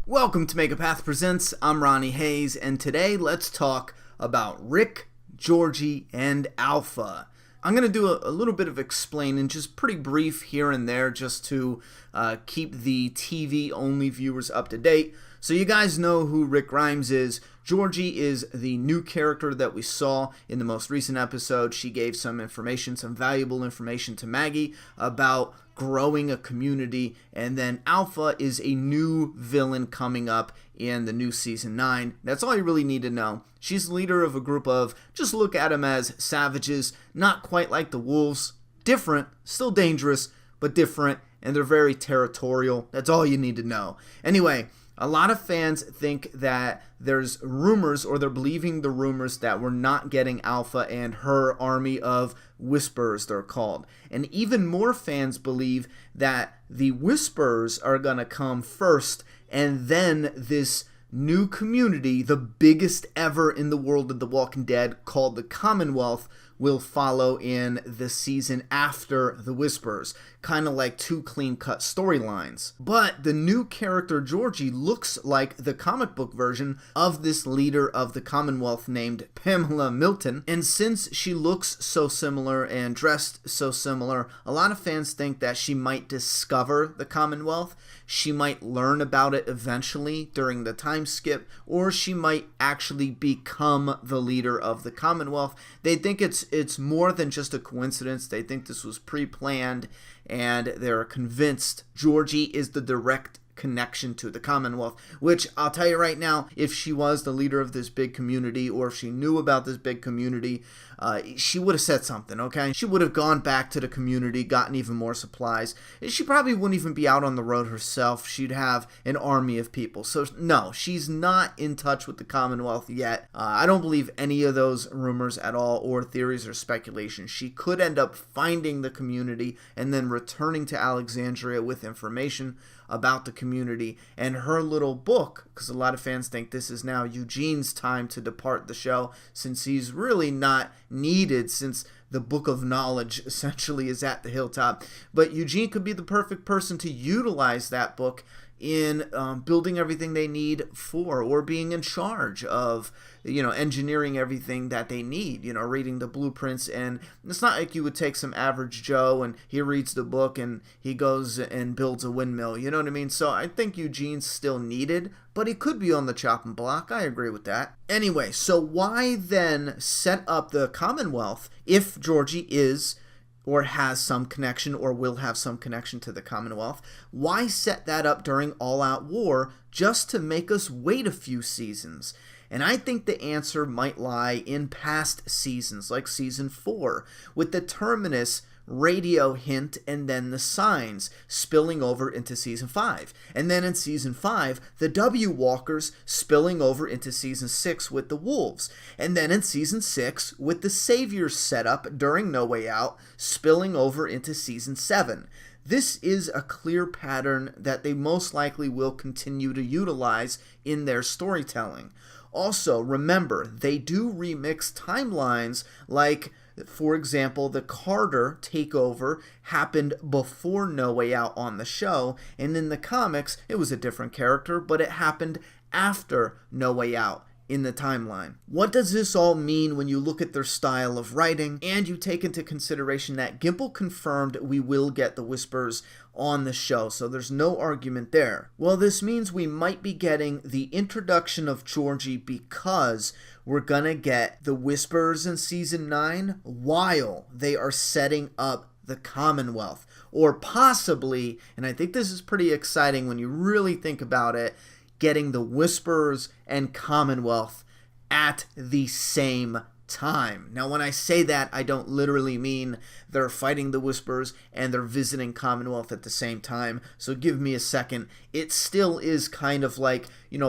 Welcome to Make a Path Presents. I'm Ronnie Hayes, and today let's talk about Rick, Georgie, and Alpha. I'm going to do a little bit of explaining, just pretty brief here and there, just to keep the TV-only viewers up to date. So you guys know who Rick Grimes is. Georgie is the new character that we saw in the most recent episode. She gave some information, some valuable information to Maggie about growing a community. And then Alpha is a new villain coming up in the new season 9. That's all you really need to know. She's the leader of a group of, just look at them as savages, not quite like the wolves. Different, still dangerous, but different. And they're very territorial. That's all you need to know. Anyway, a lot of fans think that there's rumors, or they're believing the rumors, that we're not getting Alpha and her army of Whisperers, they're called. And even more fans believe that the Whisperers are going to come first, and then this new community, the biggest ever in the world of The Walking Dead, called the Commonwealth, will follow in the season after the Whisperers. Kind of like two clean-cut storylines. But the new character Georgie looks like the comic book version of this leader of the Commonwealth named Pamela Milton. And since she looks so similar and dressed so similar, a lot of fans think that she might discover the Commonwealth. She might learn about it eventually during the time skip, or she might actually become the leader of the Commonwealth. They think it's more than just a coincidence. They think this was pre-planned, and they're convinced Georgie is the direct connection to the Commonwealth, which I'll tell you right now, if she was the leader of this big community, or if she knew about this big community, she would have said something, okay? She would have gone back to the community, gotten even more supplies. She probably wouldn't even be out on the road herself. She'd have an army of people. So no, she's not in touch with the Commonwealth yet. I don't believe any of those rumors at all, or theories or speculation. She could end up finding the community and then returning to Alexandria with information about the community. And her little book, because a lot of fans think this is now Eugene's time to depart the show, since he's really not needed, since the book of knowledge essentially is at the hilltop. But Eugene could be the perfect person to utilize that book in building everything they need for, or being in charge of, engineering everything that they need, reading the blueprints. And it's not like you would take some average Joe and he reads the book and he goes and builds a windmill, you know what I mean? So I think Eugene's still needed, but he could be on the chopping block. I agree with that. Anyway, so why then set up the Commonwealth if Georgie is or has some connection, or will have some connection to the Commonwealth? Why set that up during all-out war just to make us wait a few seasons? And I think the answer might lie in past seasons, like season 4, with the Terminus radio hint and then the signs spilling over into season 5. And then in season 5, the W Walkers spilling over into season 6 with the Wolves. And then in season 6, with the Saviors setup during No Way Out, spilling over into season 7. This is a clear pattern that they most likely will continue to utilize in their storytelling. Also, remember, they do remix timelines, like, for example, the Carter takeover happened before No Way Out on the show, and in the comics, it was a different character, but it happened after No Way Out in the timeline. What does this all mean when you look at their style of writing, and you take into consideration that Gimple confirmed we will get the Whispers on the show, so there's no argument there? Well, this means we might be getting the introduction of Georgie, because we're gonna get the Whispers in season 9 while they are setting up the Commonwealth. Or possibly, and I think this is pretty exciting when you really think about it, getting the Whisperers and Commonwealth at the same time. Now, when I say that, I don't literally mean they're fighting the Whisperers and they're visiting Commonwealth at the same time. So give me a second. It still is kind of like,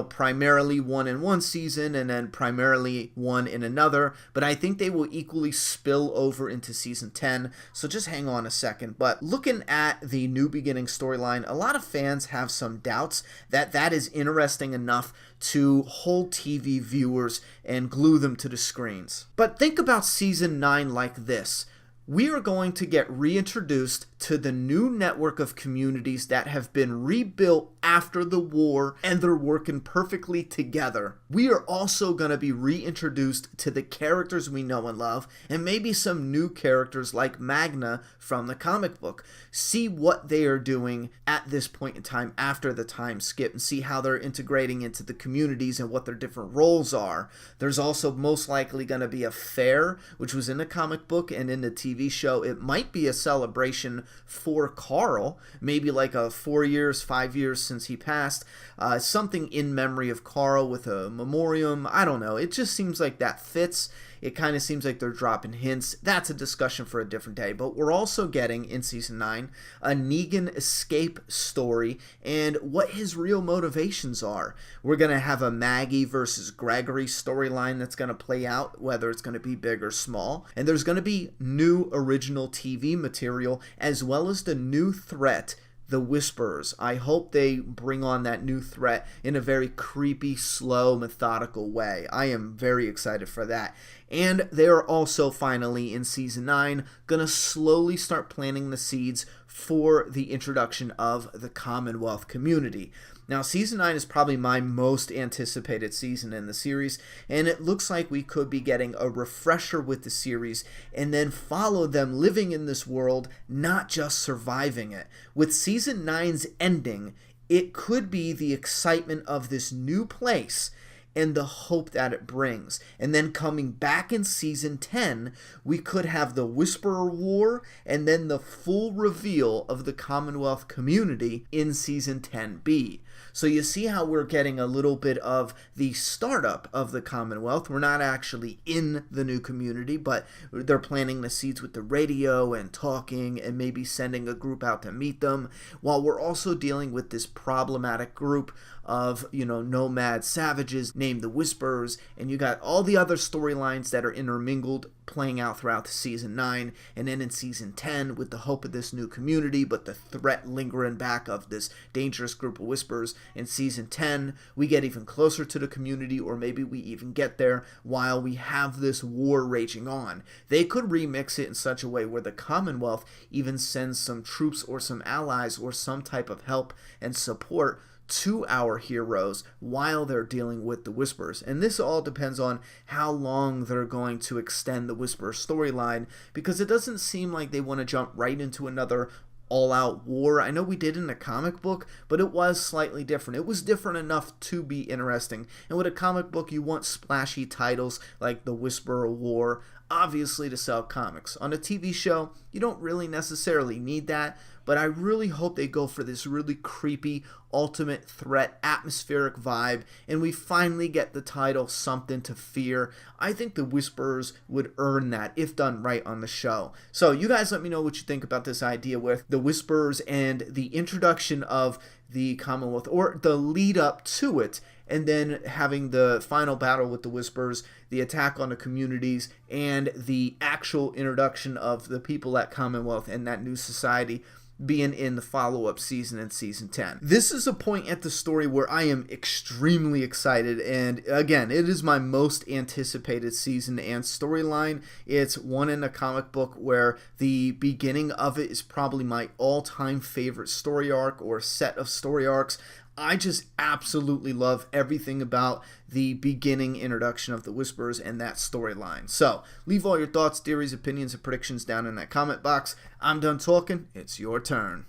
primarily one in one season and then primarily one in another. But I think they will equally spill over into season 10. So just hang on a second. But looking at the New Beginning storyline, a lot of fans have some doubts that that is interesting enough to hold TV viewers and glue them to the screens. But think about season 9 like this. We are going to get reintroduced to the new network of communities that have been rebuilt after the war, and they're working perfectly together. We are also going to be reintroduced to the characters we know and love, and maybe some new characters like Magna from the comic book. See what they are doing at this point in time after the time skip, and see how they're integrating into the communities and what their different roles are. There's also most likely going to be a fair, which was in the comic book and in the TV show. It might be a celebration for Carl, maybe like a 4 years, 5 years since he passed, something in memory of Carl with a memoriam. I don't know. It just seems like that fits. It kind of seems like they're dropping hints. That's a discussion for a different day. But we're also getting, in Season 9, a Negan escape story and what his real motivations are. We're going to have a Maggie versus Gregory storyline that's going to play out, whether it's going to be big or small. And there's going to be new original TV material, as well as the new threat, the Whisperers. I hope they bring on that new threat in a very creepy, slow, methodical way. I am very excited for that. And they're also finally in Season 9 gonna slowly start planting the seeds for the introduction of the Commonwealth community. Now, Season 9 is probably my most anticipated season in the series, and it looks like we could be getting a refresher with the series and then follow them living in this world, not just surviving it. With Season 9's ending, it could be the excitement of this new place and the hope that it brings. And then coming back in Season 10, we could have the Whisperer War and then the full reveal of the Commonwealth community in Season 10B. So you see how we're getting a little bit of the startup of the Commonwealth. We're not actually in the new community, but they're planting the seeds with the radio and talking and maybe sending a group out to meet them, while we're also dealing with this problematic group of, nomad savages named the Whisperers, and you got all the other storylines that are intermingled playing out throughout Season 9, and then in Season 10 with the hope of this new community, but the threat lingering back of this dangerous group of Whisperers. In Season 10, we get even closer to the community, or maybe we even get there while we have this war raging on. They could remix it in such a way where the Commonwealth even sends some troops or some allies or some type of help and support to our heroes while they're dealing with the Whisperers. And this all depends on how long they're going to extend the Whisperer storyline, because it doesn't seem like they want to jump right into another all-out war. I know we did in the comic book, but it was slightly different. It was different enough to be interesting. And with a comic book, you want splashy titles like the Whisperer War, obviously, to sell comics. On a TV show, you don't really necessarily need that, but I really hope they go for this really creepy, ultimate threat, atmospheric vibe, and we finally get the title Something to Fear. I think the Whisperers would earn that if done right on the show. So you guys let me know what you think about this idea with the Whisperers and the introduction of the Commonwealth, or the lead up to it, and then having the final battle with the Whisperers, the attack on the communities, and the actual introduction of the people at Commonwealth and that new society being in the follow-up season in Season 10. This is a point at the story where I am extremely excited, and again, it is my most anticipated season and storyline. It's one in a comic book where the beginning of it is probably my all-time favorite story arc or set of story arcs. I just absolutely love everything about the beginning introduction of the Whisperers and that storyline. So, leave all your thoughts, theories, opinions, and predictions down in that comment box. I'm done talking. It's your turn.